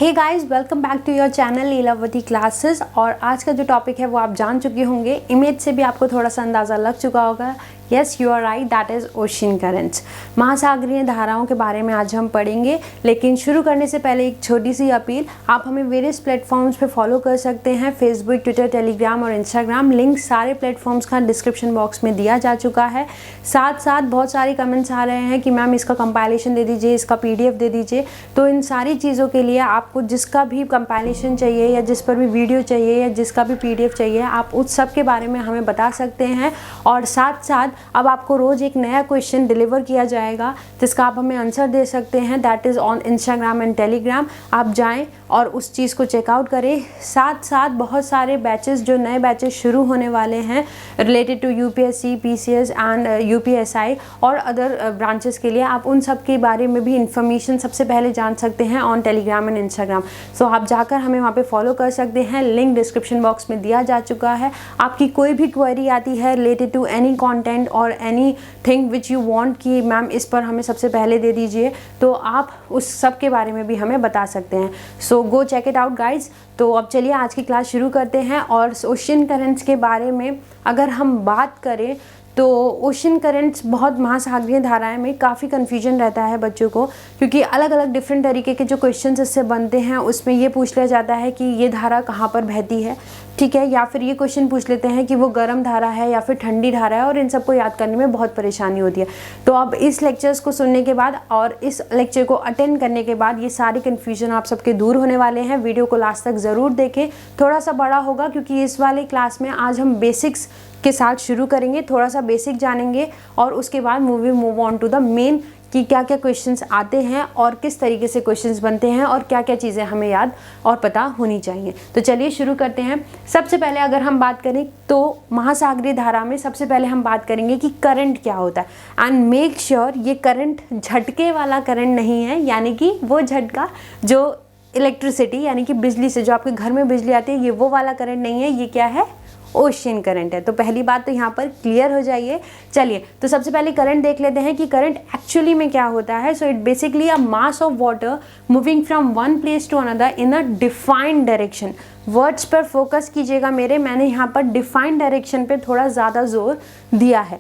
Hey guys, welcome back to your channel Lilavati classes. और आज का जो टॉपिक है वो आप जान चुके होंगे। इमेज से भी आपको थोड़ा सा अंदाज़ा लग चुका होगा। Yes, you are right, that is ocean currents. महासागरीय धाराओं के बारे में आज हम पढ़ेंगे। लेकिन शुरू करने से पहले एक छोटी सी अपील, आप हमें वेरियस प्लेटफॉर्म्स पे फॉलो कर सकते हैं, फेसबुक, ट्विटर, टेलीग्राम और इंस्टाग्राम। लिंक सारे प्लेटफॉर्म्स का डिस्क्रिप्शन बॉक्स में दिया जा चुका है। साथ साथ बहुत सारे कमेंट्स आ रहे हैं कि मैम इसका कंपाइलेशन दे दीजिए, इसका PDF दे दीजिए। तो इन सारी चीज़ों के लिए आपको जिसका भी कंपाइलेशन चाहिए या जिस पर भी वीडियो चाहिए या जिसका भी PDF चाहिए, आप उस सब के बारे में हमें बता सकते हैं। और साथ साथ अब आपको रोज़ एक नया क्वेश्चन डिलीवर किया जाएगा जिसका आप हमें आंसर दे सकते हैं। That is on Instagram and Telegram. आप जाएं और उस चीज़ को चेकआउट करें। साथ साथ बहुत सारे बैचेस, जो नए बैचेस शुरू होने वाले हैं related to UPSC, PCS and UPSI और अदर ब्रांचेस के लिए, आप उन सब के बारे में भी इंफॉर्मेशन सबसे पहले जान सकते हैं ऑन टेलीग्राम एंड इंस्टाग्राम। सो आप जाकर हमें वहाँ पे फॉलो कर सकते हैं। लिंक डिस्क्रिप्शन बॉक्स में दिया जा चुका है। आपकी कोई भी क्वेरी आती है रिलेटेड टू एनी कंटेंट और any thing which you want कि मैम इस पर हमें सबसे पहले दे दीजिए, तो आप उस सब के बारे में भी हमें बता सकते हैं। So go check it out guys. तो अब चलिए आज की क्लास शुरू करते हैं। और ओशियन करंट्स के बारे में अगर हम बात करें तो ओशन करंट्स, बहुत महासागरीय धाराएं में काफ़ी कन्फ्यूजन रहता है बच्चों को, क्योंकि अलग अलग डिफरेंट तरीके के जो क्वेश्चंस इससे बनते हैं उसमें ये पूछ लिया जाता है कि ये धारा कहाँ पर बहती है, ठीक है, या फिर ये क्वेश्चन पूछ लेते हैं कि वो गर्म धारा है या फिर ठंडी धारा है, और इन सबको याद करने में बहुत परेशानी होती है। तो अब इस लेक्चर्स को सुनने के बाद और इस लेक्चर को अटेंड करने के बाद ये सारी कन्फ्यूजन आप सबके दूर होने वाले हैं। वीडियो को लास्ट तक ज़रूर देखें। थोड़ा सा बड़ा होगा क्योंकि इस वाले क्लास में आज हम बेसिक्स के साथ शुरू करेंगे, थोड़ा सा बेसिक जानेंगे और उसके बाद move on to the main कि क्या क्या क्वेश्चंस आते हैं और किस तरीके से क्वेश्चंस बनते हैं और क्या क्या चीज़ें हमें याद और पता होनी चाहिए। तो चलिए शुरू करते हैं। सबसे पहले अगर हम बात करें तो महासागरीय धारा में सबसे पहले हम बात करेंगे कि करंट क्या होता है। एंड मेक श्योर ये करंट झटके वाला करंट नहीं है, यानी कि वो झटका जो इलेक्ट्रिसिटी यानी कि बिजली से, जो आपके घर में बिजली आती है, ये वो वाला करंट नहीं है। ये क्या है? ओशियन करंट है। तो पहली बात तो यहाँ पर क्लियर हो जाइए। चलिए तो सबसे पहले करंट देख लेते हैं कि करंट एक्चुअली में क्या होता है। So it basically a mass of water moving from one place to another in a defined direction. Words पर फोकस कीजिएगा मेरे, मैंने यहाँ पर डिफाइंड डायरेक्शन पे थोड़ा ज़्यादा जोर दिया है।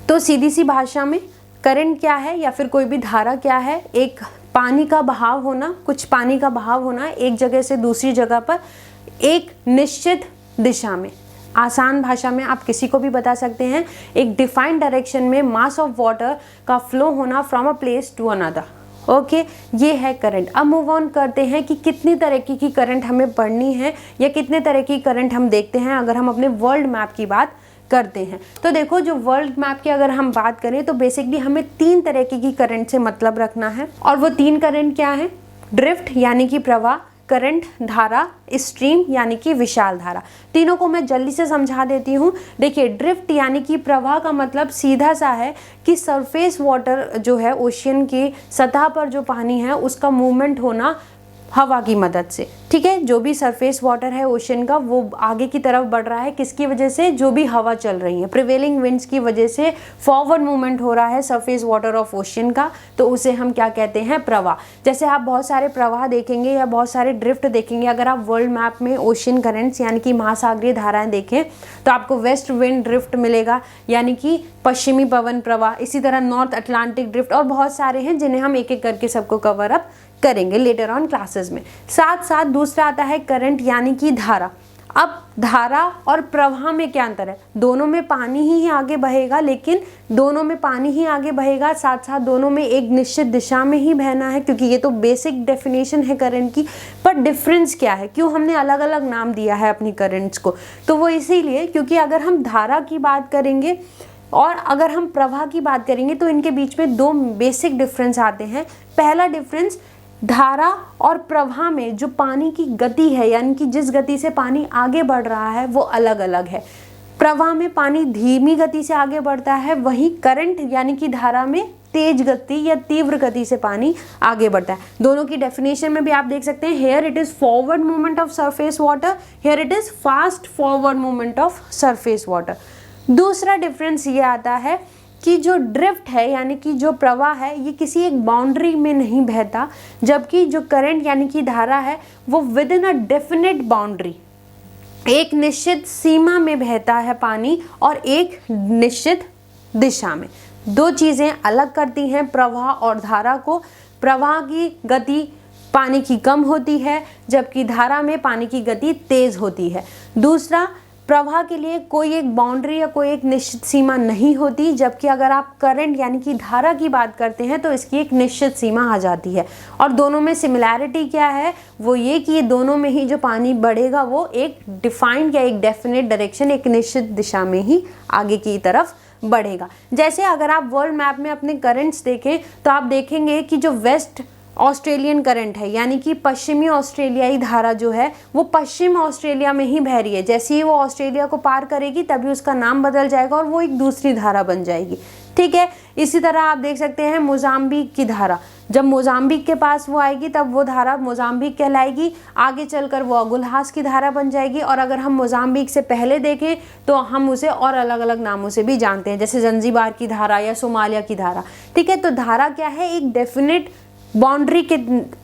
तो सीधी सी भाषा में करंट क्या है या फिर कोई भी धारा क्या है? एक पानी का बहाव होना, कुछ पानी का बहाव होना एक जगह से दूसरी जगह पर एक निश्चित दिशा में। आसान भाषा में आप किसी को भी बता सकते हैं, एक डिफाइंड डायरेक्शन में मास ऑफ वाटर का फ्लो होना from a place to another. Okay, ये है करंट। अब मूव ऑन करते हैं कि कितनी तरह की करंट हमें पढ़नी है या कितने तरह की करंट हम देखते हैं अगर हम अपने वर्ल्ड मैप की बात करते हैं। तो देखो, जो वर्ल्ड मैप की अगर हम बात करें तो बेसिकली हमें 3 तरह की करंट से मतलब रखना है। और वो 3 करंट क्या है? ड्रिफ्ट यानी कि प्रवाह, करंट धारा, स्ट्रीम यानी कि विशाल धारा। तीनों को मैं जल्दी से समझा देती हूँ। देखिए, ड्रिफ्ट यानी कि प्रवाह का मतलब सीधा सा है कि सरफेस वाटर जो है, ओशियन की सतह पर जो पानी है उसका मूवमेंट होना हवा की मदद से, ठीक है। जो भी सरफेस वाटर है ओशियन का वो आगे की तरफ बढ़ रहा है, किसकी वजह से? जो भी हवा चल रही है, प्रिवेलिंग विंड्स की वजह से फॉरवर्ड मूवमेंट हो रहा है सरफेस वाटर ऑफ ओशियन का। तो उसे हम क्या कहते हैं? प्रवाह। जैसे आप बहुत सारे प्रवाह देखेंगे या बहुत सारे ड्रिफ्ट देखेंगे अगर आप वर्ल्ड मैप में ओशियन करंट्स यानी कि महासागरीय धाराएं देखें तो आपको वेस्ट विंड ड्रिफ्ट मिलेगा, यानी कि पश्चिमी पवन प्रवाह। इसी तरह नॉर्थ अटलांटिक ड्रिफ्ट और बहुत सारे हैं जिन्हें हम एक एक करके सबको कवर अप करेंगे लेटर ऑन क्लासेस में। साथ साथ दूसरा आता है करंट यानी कि धारा। अब धारा और प्रवाह में क्या अंतर है? दोनों में पानी ही आगे बहेगा, लेकिन दोनों में पानी ही आगे बहेगा, साथ साथ दोनों में एक निश्चित दिशा में ही बहना है, क्योंकि ये तो बेसिक डेफिनेशन है करंट की। पर डिफरेंस क्या है? क्यों हमने अलग अलग नाम दिया है अपनी करंट्स को? तो वो इसीलिए क्योंकि अगर हम धारा की बात करेंगे और अगर हम प्रवाह की बात करेंगे तो इनके बीच में 2 बेसिक डिफरेंस आते हैं। पहला डिफरेंस, धारा और प्रवाह में जो पानी की गति है, यानी कि जिस गति से पानी आगे बढ़ रहा है वो अलग अलग है। प्रवाह में पानी धीमी गति से आगे बढ़ता है, वहीं करंट यानी कि धारा में तेज गति या तीव्र गति से पानी आगे बढ़ता है। दोनों की डेफिनेशन में भी आप देख सकते हैं, here it is forward movement of surface water, here it is fast forward movement of surface water. दूसरा डिफरेंस ये आता है कि जो ड्रिफ्ट है यानी कि जो प्रवाह है ये किसी एक बाउंड्री में नहीं बहता, जबकि जो करंट यानी कि धारा है वो with in a definite boundary, एक निश्चित सीमा में बहता है पानी और एक निश्चित दिशा में। दो चीज़ें अलग करती हैं प्रवाह और धारा को। प्रवाह की गति पानी की कम होती है, जबकि धारा में पानी की गति तेज होती है। दूसरा, प्रवाह के लिए कोई एक बाउंड्री या कोई एक निश्चित सीमा नहीं होती, जबकि अगर आप करंट यानी कि धारा की बात करते हैं तो इसकी एक निश्चित सीमा आ जाती है। और दोनों में सिमिलैरिटी क्या है, वो ये कि ये दोनों में ही जो पानी बढ़ेगा वो एक डिफाइंड या एक डेफिनेट डायरेक्शन, एक निश्चित दिशा में ही आगे की तरफ बढ़ेगा। जैसे अगर आप वर्ल्ड मैप में अपने करंट्स देखें तो आप देखेंगे कि जो वेस्ट ऑस्ट्रेलियन करंट है यानी कि पश्चिमी ऑस्ट्रेलियाई धारा जो है वो पश्चिम ऑस्ट्रेलिया में ही बह रही है। जैसे ही वो ऑस्ट्रेलिया को पार करेगी तभी उसका नाम बदल जाएगा और वो एक दूसरी धारा बन जाएगी, ठीक है। इसी तरह आप देख सकते हैं मोजाम्बिक की धारा, जब मोजाम्बिक के पास वो आएगी तब वो धारा मोजाम्बिक कहलाएगी, आगे चलकर वो अगुल्हास की धारा बन जाएगी। और अगर हम मोजाम्बिक से पहले देखें तो हम उसे और अलग अलग नामों से भी जानते हैं, जैसे जंजीबार की धारा या सोमालिया की धारा, ठीक है। तो धारा क्या है, एक डेफिनेट बाउंड्री के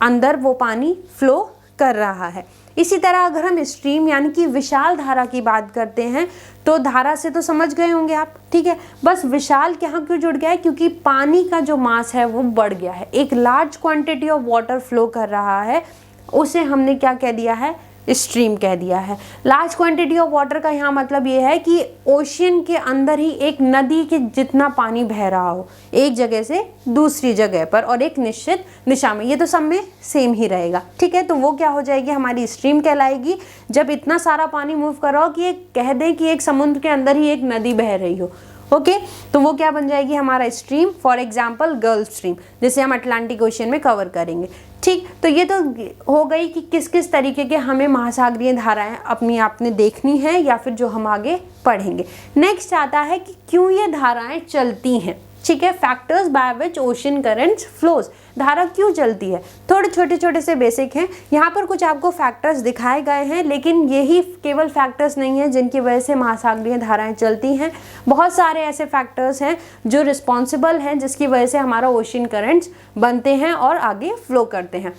अंदर वो पानी फ्लो कर रहा है। इसी तरह अगर हम स्ट्रीम यानी कि विशाल धारा की बात करते हैं तो धारा से तो समझ गए होंगे आप, ठीक है। बस विशाल यहाँ क्यों जुड़ गया है, क्योंकि पानी का जो मास है वो बढ़ गया है, एक large quantity of water flow कर रहा है, उसे हमने क्या कह दिया है, स्ट्रीम कह दिया है। लार्ज क्वांटिटी ऑफ वाटर का यहाँ मतलब ये है कि ओशियन के अंदर ही एक नदी के जितना पानी बह रहा हो एक जगह से दूसरी जगह पर और एक निश्चित दिशा में, ये तो सब में सेम ही रहेगा, ठीक है। तो वो क्या हो जाएगी, हमारी स्ट्रीम कहलाएगी जब इतना सारा पानी मूव कर रहा हो कि एक कह दें कि एक समुद्र के अंदर ही एक नदी बह रही हो, ओके तो वो क्या बन जाएगी हमारा stream. For example gulf stream, जिसे हम अटलांटिक ओशियन में कवर करेंगे, ठीक। तो ये तो हो गई कि किस किस तरीके के हमें महासागरीय धाराएं अपनी आपने देखनी है या फिर जो हम आगे पढ़ेंगे। नेक्स्ट आता है कि क्यों ये धाराएं चलती हैं, ठीक है। Factors by which ocean currents flows, धारा क्यों चलती है, थोड़े छोटे छोटे से बेसिक हैं। यहाँ पर कुछ आपको फैक्टर्स दिखाए गए हैं, लेकिन यही केवल फैक्टर्स नहीं है जिनकी वजह से महासागरीय धाराएं चलती हैं। बहुत सारे ऐसे फैक्टर्स हैं जो रिस्पॉन्सिबल हैं जिसकी वजह से हमारा ओशन करंट्स बनते हैं और आगे फ्लो करते हैं।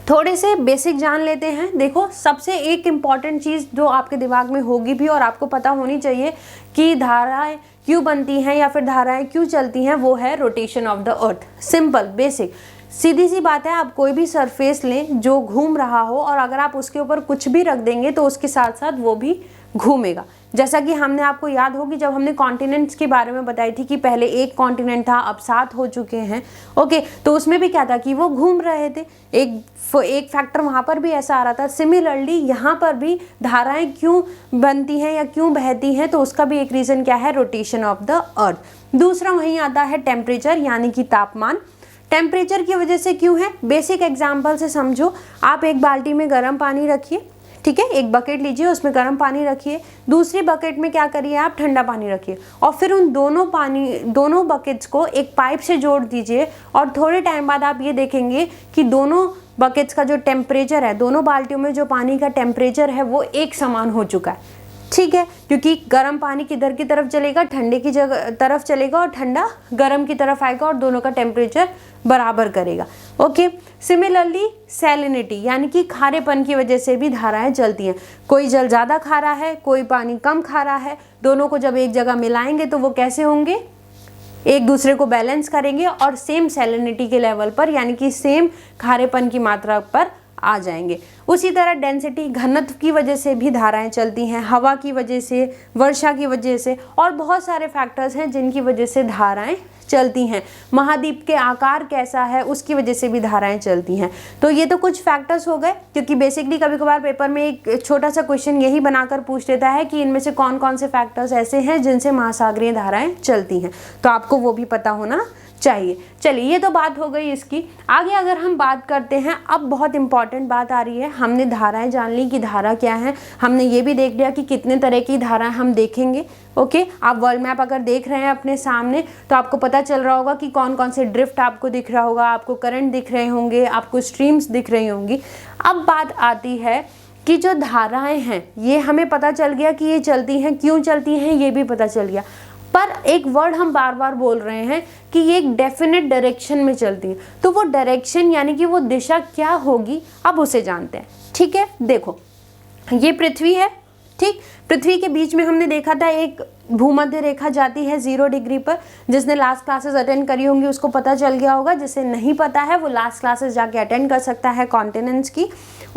थोड़े से बेसिक जान लेते हैं। देखो, सबसे एक इम्पॉर्टेंट चीज़ जो आपके दिमाग में होगी भी और आपको पता होनी चाहिए कि धाराएं क्यों बनती हैं या फिर धाराएं क्यों चलती हैं, वो है rotation of the earth. Simple basic सीधी सी बात है, आप कोई भी सरफेस लें जो घूम रहा हो और अगर आप उसके ऊपर कुछ भी रख देंगे तो उसके साथ साथ वो भी घूमेगा। जैसा कि हमने आपको याद होगी जब हमने कॉन्टिनेंट्स के बारे में बताई थी कि पहले एक कॉन्टिनेंट था अब 7 हो चुके हैं, ओके तो उसमें भी क्या था कि वो घूम रहे थे, एक फैक्टर वहाँ पर भी ऐसा आ रहा था। सिमिलरली यहाँ पर भी धाराएं क्यों बनती हैं या क्यों बहती हैं, तो उसका भी एक रीज़न क्या है, रोटेशन ऑफ द अर्थ। दूसरा वहीं आता है टेम्परेचर यानी कि तापमान। टेम्परेचर की वजह से क्यों है, बेसिक एग्जाम्पल से समझो। आप एक बाल्टी में गर्म पानी रखिए, ठीक है, एक बकेट लीजिए उसमें गर्म पानी रखिए, दूसरी बकेट में क्या करिए आप, ठंडा पानी रखिए और फिर उन दोनों बकेट्स को एक पाइप से जोड़ दीजिए और थोड़े टाइम बाद आप ये देखेंगे कि दोनों बकेट्स का जो टेम्परेचर है, दोनों बाल्टियों में जो पानी का टेम्परेचर है वो एक समान हो चुका है, ठीक है। क्योंकि गर्म पानी किधर की तरफ चलेगा, ठंडे की तरफ चलेगा और ठंडा गर्म की तरफ आएगा और दोनों का टेम्परेचर बराबर करेगा, ओके। सिमिलरली सैलिनिटी यानी कि खारेपन की वजह से भी धाराएं चलती हैं। कोई जल ज़्यादा खारा है, कोई पानी कम खारा है, दोनों को जब एक जगह मिलाएंगे तो वो कैसे होंगे, एक दूसरे को बैलेंस करेंगे और सेम सैलिनिटी के लेवल पर यानी कि सेम खारेपन की मात्रा पर आ जाएंगे। उसी तरह डेंसिटी घनत्व की वजह से भी धाराएं चलती हैं, हवा की वजह से, वर्षा की वजह से और बहुत सारे फैक्टर्स हैं जिनकी वजह से धाराएं चलती हैं। महाद्वीप के आकार कैसा है उसकी वजह से भी धाराएं चलती हैं। तो ये तो कुछ फैक्टर्स हो गए, क्योंकि बेसिकली कभी कभार पेपर में एक छोटा सा क्वेश्चन यही बनाकर पूछ देता है कि इनमें से कौन कौन से फैक्टर्स ऐसे हैं जिनसे महासागरीय धाराएं चलती हैं, तो आपको वो भी पता होना चाहिए। चलिए ये तो बात हो गई इसकी। आगे अगर हम बात करते हैं, अब बहुत इंपॉर्टेंट बात आ रही है। हमने धाराएं जान ली कि धारा क्या है, हमने ये भी देख लिया कि कितने तरह की धाराएं हम देखेंगे, ओके। आप वर्ल्ड मैप अगर देख रहे हैं अपने सामने तो आपको पता चल रहा होगा कि कौन कौन से ड्रिफ्ट आपको दिख रहा होगा, आपको करंट दिख रहे होंगे, आपको स्ट्रीम्स दिख रही होंगी। अब बात आती है कि जो धाराएं हैं ये हमें पता चल गया कि ये चलती हैं, क्यों चलती हैं ये भी पता चल गया। पर एक वर्ड हम बार बार बोल रहे हैं कि ये एक डेफिनेट डायरेक्शन में चलती है, तो वो डायरेक्शन यानी कि वो दिशा क्या होगी, अब उसे जानते हैं। ठीक है, देखो ये पृथ्वी है, ठीक, पृथ्वी के बीच में हमने देखा था एक भूमध्य रेखा जाती है 0 डिग्री पर। जिसने लास्ट क्लासेस अटेंड करी होंगी उसको पता चल गया होगा, जिसे नहीं पता है वो लास्ट क्लासेस जाके अटेंड कर सकता है कॉन्टिनेंट्स की।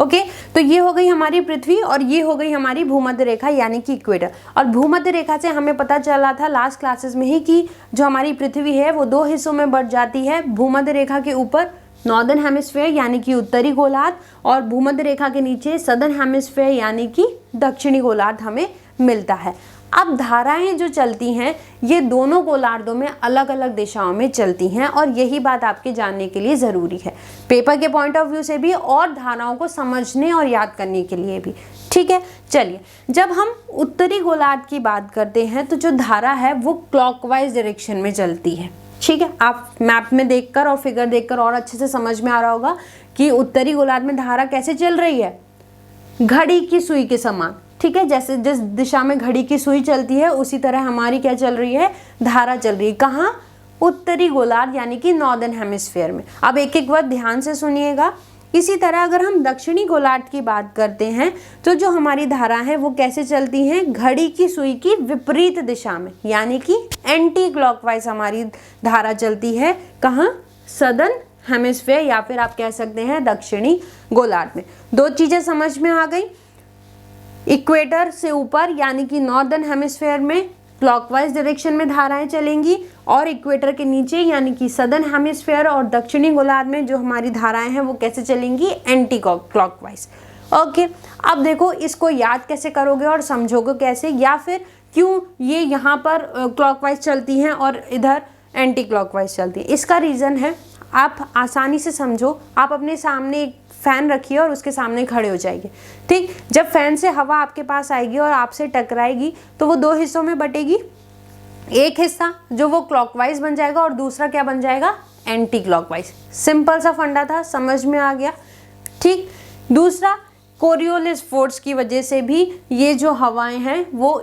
ओके, तो ये हो गई हमारी पृथ्वी और ये हो गई हमारी भूमध्य रेखा यानी कि इक्वेटर। और भूमध्य रेखा से हमें पता चला था लास्ट क्लासेस में ही कि जो हमारी पृथ्वी है वो 2 हिस्सों में बढ़ जाती है। भूमध्य रेखा के ऊपर नॉर्दर्न हेमिस्फीयर यानी कि उत्तरी गोलार्ध और भूमध्य रेखा के नीचे सदर्न हेमिस्फीयर यानी कि दक्षिणी गोलार्ध हमें मिलता है। अब धाराएं जो चलती हैं ये दोनों गोलार्धों में अलग अलग दिशाओं में चलती हैं और यही बात आपके जानने के लिए ज़रूरी है, पेपर के पॉइंट ऑफ व्यू से भी और धाराओं को समझने और याद करने के लिए भी। ठीक है, चलिए जब हम उत्तरी गोलार्ध की बात करते हैं तो जो धारा है वो क्लॉकवाइज डायरेक्शन में चलती है। ठीक है, आप मैप में देखकर और फिगर देखकर और अच्छे से समझ में आ रहा होगा कि उत्तरी गोलार्ध में धारा कैसे चल रही है, घड़ी की सुई के समान। ठीक है, जैसे जिस दिशा में घड़ी की सुई चलती है उसी तरह हमारी क्या चल रही है, धारा चल रही है। कहाँ, उत्तरी गोलार्ध यानी कि नॉर्दर्न हेमिस्फीयर में। अब एक एक बार ध्यान से सुनिएगा। इसी तरह अगर हम दक्षिणी गोलार्ध की बात करते हैं तो जो हमारी धारा है वो कैसे चलती हैं, घड़ी की सुई की विपरीत दिशा में यानी कि एंटी क्लॉकवाइज हमारी धारा चलती है। कहाँ, सदर्न हेमिस्फीयर या फिर आप कह सकते हैं दक्षिणी गोलार्ध में। 2 चीजें समझ में आ गई, इक्वेटर से ऊपर यानी कि नॉर्दर्न हेमिस्फीयर में क्लॉकवाइज डायरेक्शन में धाराएं चलेंगी और इक्वेटर के नीचे यानी कि सदर्न हेमिस्फीयर और दक्षिणी गोलार्ध में जो हमारी धाराएं हैं वो कैसे चलेंगी, एंटी क्लॉकवाइज। ओके, अब देखो इसको याद कैसे करोगे और समझोगे कैसे, या फिर क्यों ये यहाँ पर क्लॉकवाइज चलती हैं और इधर एंटी क्लॉकवाइज चलती है। इसका रीज़न है, आप आसानी से समझो, आप अपने सामने एक फैन रखिए और उसके सामने खड़े हो जाइए। ठीक, जब फैन से हवा आपके पास आएगी और आपसे टकराएगी तो वो 2 हिस्सों में बटेगी। एक हिस्सा जो वो क्लॉकवाइज बन जाएगा और दूसरा क्या बन जाएगा, एंटी क्लॉकवाइज। सिंपल सा फंडा था, समझ में आ गया। ठीक, दूसरा कोरियोलिस फोर्स की वजह से भी ये जो हवाएं हैं वो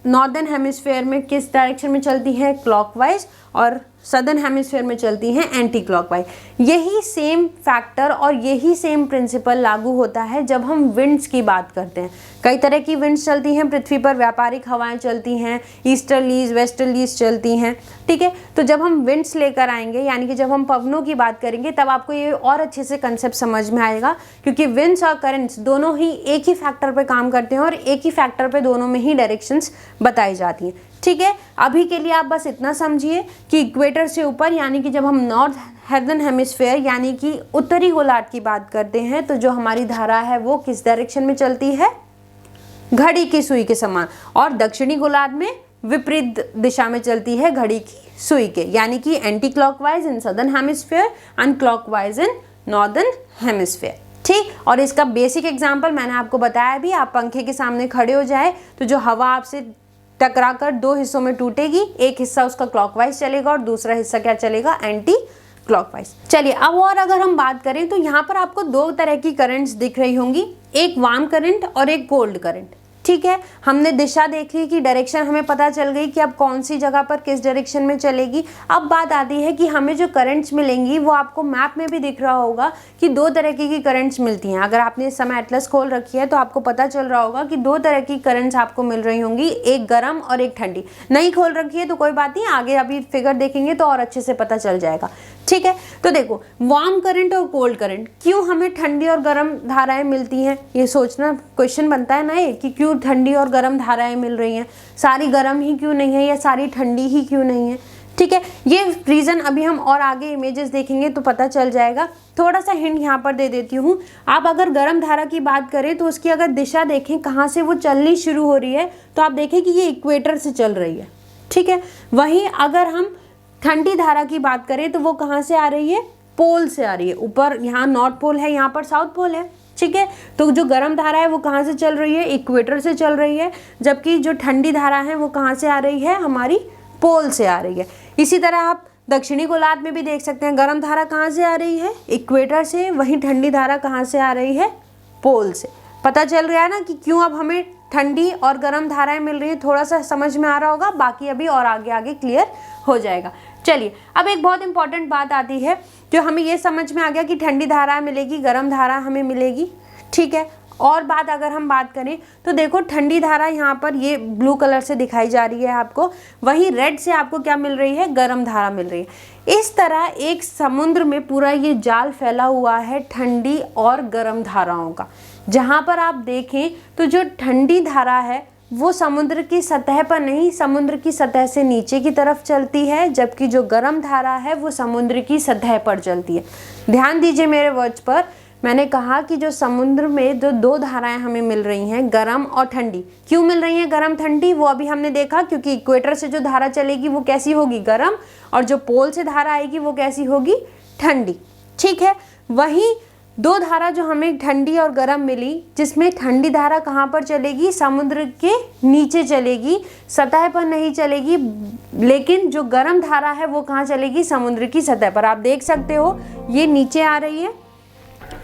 नॉर्दर्न हेमिस्फीयर में किस डायरेक्शन में चलती हैं, क्लॉकवाइज, और सदर्न हेमिस्फीयर में चलती हैं एंटी क्लॉकवाइज। यही सेम फैक्टर और यही सेम प्रिंसिपल लागू होता है जब हम विंड्स की बात करते हैं। कई तरह की विंड्स चलती हैं पृथ्वी पर, व्यापारिक हवाएं चलती हैं, ईस्टर्लीज वेस्टर्लीज चलती हैं। ठीक है, तो जब हम विंड्स लेकर आएंगे यानी कि जब हम पवनों की बात करेंगे तब आपको ये और अच्छे से कंसेप्ट समझ में आएगा, क्योंकि विंड्स और करंट्स दोनों ही एक ही फैक्टर पर काम करते हैं और एक ही फैक्टर पर दोनों में ही डायरेक्शंस बताई जाती हैं। ठीक है, अभी के लिए आप बस इतना समझिए कि इक्वेटर से ऊपर यानी कि जब हम नॉर्दर्न हेमिस्फीयर यानी कि उत्तरी गोलार्ध की बात करते हैं तो जो हमारी धारा है वो किस डायरेक्शन में चलती है, घड़ी की सुई के समान, और दक्षिणी गोलार्ध में विपरीत दिशा में चलती है घड़ी की सुई के, यानी कि anti clockwise in southern hemisphere and clockwise in northern hemisphere. ठीक, और इसका बेसिक एग्जाम्पल मैंने आपको बताया भी, आप पंखे के सामने खड़े हो जाए तो जो हवा आपसे टकराकर 2 हिस्सों में टूटेगी, एक हिस्सा उसका क्लॉकवाइज चलेगा और दूसरा हिस्सा क्या चलेगा, एंटी क्लॉकवाइज। चलिए अब और अगर हम बात करें तो यहाँ पर आपको 2 तरह की करंट्स दिख रही होंगी, एक वार्म करंट और एक कोल्ड करंट। ठीक है, हमने दिशा देख ली कि डायरेक्शन हमें पता चल गई कि अब कौन सी जगह पर किस डायरेक्शन में चलेगी। अब बात आती है कि हमें जो करंट्स मिलेंगी वो आपको मैप में भी दिख रहा होगा कि 2 तरह की करंट्स मिलती हैं। अगर आपने इस समय एटलस खोल रखी है तो आपको पता चल रहा होगा कि 2 तरह की करंट्स आपको मिल रही होंगी, एक गर्म और एक ठंडी। नहीं खोल रखी है तो कोई बात नहीं, आगे अभी फिगर देखेंगे तो और अच्छे से पता चल जाएगा। ठीक है, तो देखो वार्म करंट और कोल्ड करंट, क्यों हमें ठंडी और गर्म धाराएं मिलती हैं, ये सोचना क्वेश्चन बनता है ना ये, कि क्यों ठंडी और गर्म धाराएं मिल रही हैं, सारी गर्म ही क्यों नहीं है या सारी ठंडी ही क्यों नहीं है। ठीक है, ये रीज़न अभी हम और आगे इमेजेस देखेंगे तो पता चल जाएगा। थोड़ा सा हिंट यहाँ पर दे देती हूँ, आप अगर गर्म धारा की बात करें तो उसकी अगर दिशा देखें कहाँ से वो चलनी शुरू हो रही है तो आप देखें कि ये इक्वेटर से चल रही है। ठीक है, वहीं अगर हम ठंडी धारा की बात करें तो वो कहाँ से आ रही है, पोल से आ रही है। ऊपर यहाँ नॉर्थ पोल है, यहाँ पर साउथ पोल है। ठीक है, तो जो गर्म धारा है वो कहाँ से चल रही है, इक्वेटर से चल रही है, जबकि जो ठंडी धारा है वो कहाँ से आ रही है, हमारी पोल से आ रही है। इसी तरह आप दक्षिणी गोलार्ध में भी देख सकते हैं, गर्म धारा कहाँ से आ रही है, इक्वेटर से, वहीं ठंडी धारा कहाँ से आ रही है, पोल से। पता चल रहा है ना कि क्यों अब हमें ठंडी और गर्म धाराएं मिल रही है, थोड़ा सा समझ में आ रहा होगा, बाकी अभी और आगे आगे क्लियर हो जाएगा। चलिए अब एक बहुत इंपॉर्टेंट बात आती है, जो हमें ये समझ में आ गया कि ठंडी धारा मिलेगी, गर्म धारा हमें मिलेगी, ठीक है। और बात अगर हम बात करें तो देखो ठंडी धारा यहाँ पर ये ब्लू कलर से दिखाई जा रही है आपको, वहीं रेड से आपको क्या मिल रही है, गर्म धारा मिल रही है। इस तरह एक समुद्र में पूरा ये जाल फैला हुआ है ठंडी और गर्म धाराओं का। जहाँ पर आप देखें तो जो ठंडी धारा है वो समुद्र की सतह पर नहीं, समुद्र की सतह से नीचे की तरफ चलती है, जबकि जो गर्म धारा है वो समुद्र की सतह पर चलती है। ध्यान दीजिए मेरे वर्ड्स पर, मैंने कहा कि जो समुद्र में जो दो धाराएं हमें मिल रही हैं, गर्म और ठंडी। क्यों मिल रही हैं गर्म ठंडी, वो अभी हमने देखा, क्योंकि इक्वेटर से जो धारा चलेगी वो कैसी होगी, गर्म, और जो पोल से धारा आएगी वो कैसी होगी, ठंडी, ठीक है। वहीं दो धारा जो हमें ठंडी और गर्म मिली, जिसमें ठंडी धारा कहाँ पर चलेगी, समुद्र के नीचे चलेगी, सतह पर नहीं चलेगी, लेकिन जो गर्म धारा है वो कहाँ चलेगी, समुद्र की सतह पर। आप देख सकते हो ये नीचे आ रही है,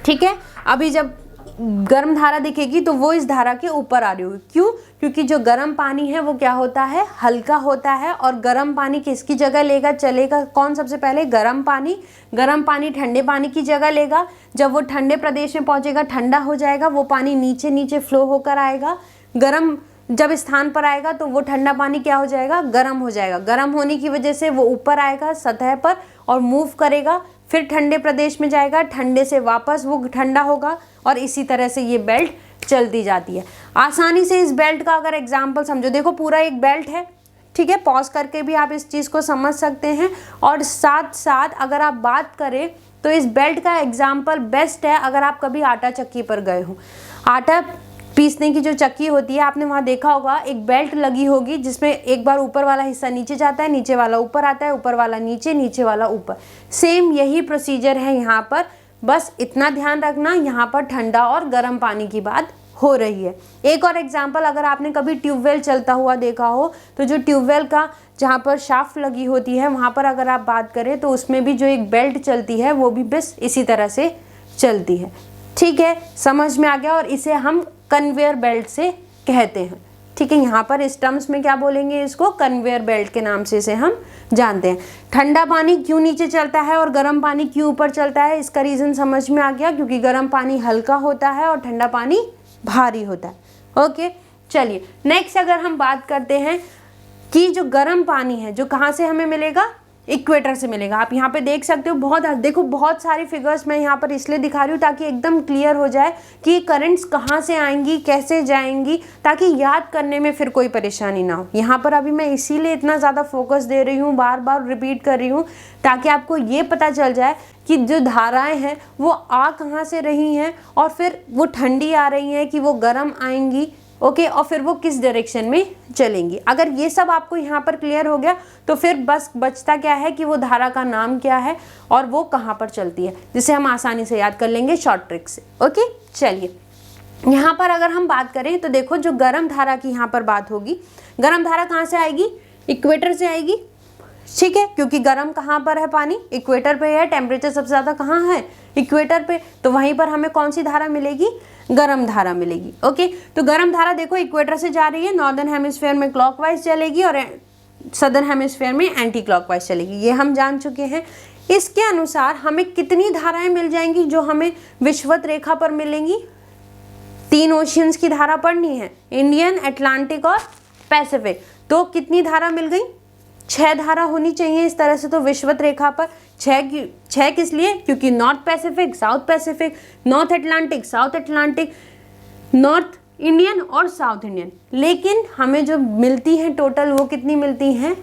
ठीक है। अभी जब गर्म धारा दिखेगी तो वो इस धारा के ऊपर आ रही होगी। क्यों? क्योंकि जो गर्म पानी है वो क्या होता है, हल्का होता है, और गर्म पानी किसकी जगह लेगा, चलेगा कौन सबसे पहले, गर्म पानी। गर्म पानी ठंडे पानी की जगह लेगा। जब वो ठंडे प्रदेश में पहुंचेगा, ठंडा हो जाएगा, वो पानी नीचे नीचे फ्लो होकर आएगा। गर्म जब स्थान पर आएगा तो वो ठंडा पानी क्या हो जाएगा, गर्म हो जाएगा। गर्म होने की वजह से वो ऊपर आएगा सतह पर और मूव करेगा, फिर ठंडे प्रदेश में जाएगा, ठंडे से वापस वो ठंडा होगा, और इसी तरह से ये बेल्ट चलती जाती है। आसानी से इस बेल्ट का अगर एग्जाम्पल समझो, देखो पूरा एक बेल्ट है, ठीक है। पॉज करके भी आप इस चीज़ को समझ सकते हैं। और साथ साथ अगर आप बात करें तो इस बेल्ट का एग्जाम्पल बेस्ट है अगर आप कभी आटा चक्की पर गए हो। आटा पीसने की जो चक्की होती है, आपने वहाँ देखा होगा एक बेल्ट लगी होगी, जिसमें एक बार ऊपर वाला हिस्सा नीचे जाता है, नीचे वाला ऊपर आता है, ऊपर वाला नीचे, नीचे वाला ऊपर। सेम यही प्रोसीजर है यहाँ पर, बस इतना ध्यान रखना यहाँ पर ठंडा और गर्म पानी की बात हो रही है। एक और एग्जाम्पल, अगर आपने कभी ट्यूबवेल चलता हुआ देखा हो तो जो ट्यूबवेल का जहाँ पर शाफ्ट लगी होती है, वहाँ पर अगर आप बात करें तो उसमें भी जो एक बेल्ट चलती है वो भी बस इसी तरह से चलती है, ठीक है। समझ में आ गया? और इसे हम कन्वेयर बेल्ट से कहते हैं, ठीक है। यहाँ पर इस टर्म्स में क्या बोलेंगे, इसको कन्वेयर बेल्ट के नाम से इसे हम जानते हैं। ठंडा पानी क्यों नीचे चलता है और गर्म पानी क्यों ऊपर चलता है, इसका रीज़न समझ में आ गया, क्योंकि गर्म पानी हल्का होता है और ठंडा पानी भारी होता है। ओके, चलिए नेक्स्ट अगर हम बात करते हैं कि जो गर्म पानी है जो कहाँ से हमें मिलेगा, इक्वेटर से मिलेगा। आप यहाँ पे देख सकते हो, बहुत सारी फिगर्स मैं यहाँ पर इसलिए दिखा रही हूँ ताकि एकदम क्लियर हो जाए कि करंट्स कहाँ से आएंगी, कैसे जाएंगी, ताकि याद करने में फिर कोई परेशानी ना हो। यहाँ पर अभी मैं इसीलिए इतना ज़्यादा फोकस दे रही हूँ, बार बार रिपीट कर रही हूँ, ताकि आपको ये पता चल जाए कि जो धाराएं हैं वो आ कहाँ से रही हैं, और फिर वो ठंडी आ रही हैं कि वो गर्म आएंगी, ओके, और फिर वो किस डायरेक्शन में चलेंगी। अगर ये सब आपको यहाँ पर क्लियर हो गया तो फिर बस बचता क्या है कि वो धारा का नाम क्या है और वो कहाँ पर चलती है, जिसे हम आसानी से याद कर लेंगे शॉर्ट ट्रिक से। ओके, चलिए यहाँ पर अगर हम बात करें तो देखो जो गर्म धारा की यहाँ पर बात होगी, गर्म धारा कहाँ से आएगी, इक्वेटर से आएगी, ठीक है, क्योंकि गर्म कहाँ पर है, पानी इक्वेटर पे है, टेम्परेचर सबसे ज़्यादा कहाँ है, इक्वेटर पे, तो वहीं पर हमें कौन सी धारा मिलेगी, गर्म धारा मिलेगी। ओके, तो गर्म धारा देखो इक्वेटर से जा रही है, नॉर्दर्न हेमिस्फेयर में क्लॉकवाइज चलेगी और सदर्न हेमिस्फेयर में एंटी क्लॉकवाइज चलेगी, ये हम जान चुके हैं। इसके अनुसार हमें कितनी धाराएं मिल जाएंगी जो हमें विषुवत रेखा पर मिलेंगी, 3 ओशियंस की धारा पढ़नी है, इंडियन, अटलांटिक और पैसिफिक। तो कितनी धारा मिल गई, 6 धारा होनी चाहिए इस तरह से। तो विषुवत रेखा पर 6 किस लिए, क्योंकि north Pacific, south Pacific, north Atlantic, south Atlantic, north Indian और साउथ इंडियन। लेकिन हमें जो मिलती हैं टोटल वो कितनी मिलती हैं,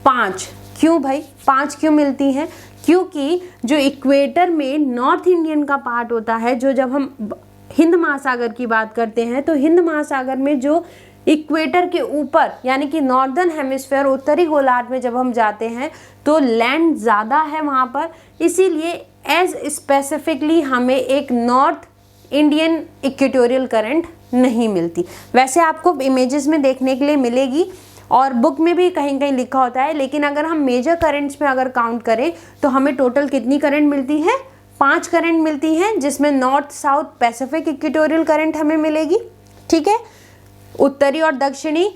5। क्यों भाई 5 क्यों मिलती हैं, क्योंकि जो इक्वेटर में नॉर्थ इंडियन का पार्ट होता है, जो जब हम हिंद महासागर की बात करते हैं तो हिंद महासागर में जो इक्वेटर के ऊपर यानी कि नॉर्दर्न हेमिस्फेयर, उत्तरी गोलार्ध में जब हम जाते हैं तो लैंड ज़्यादा है वहाँ पर, इसीलिए एज स्पेसिफिकली हमें एक नॉर्थ इंडियन इक्वेटोरियल करंट नहीं मिलती। वैसे आपको इमेजेस में देखने के लिए मिलेगी और बुक में भी कहीं कहीं लिखा होता है, लेकिन अगर हम मेजर करंट्स में अगर काउंट करें तो हमें टोटल कितनी करंट मिलती है, 5 करंट मिलती हैं, जिसमें north south Pacific equatorial current हमें मिलेगी, ठीक है। उत्तरी और दक्षिणी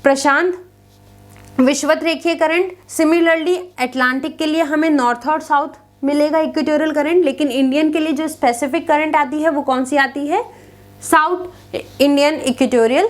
प्रशांत विषुवत रेखीय करंट। सिमिलरली अटलांटिक के लिए हमें नॉर्थ और साउथ मिलेगा इक्वेटोरियल करंट, लेकिन इंडियन के लिए जो स्पेसिफिक करंट आती है वो कौन सी आती है, south Indian equatorial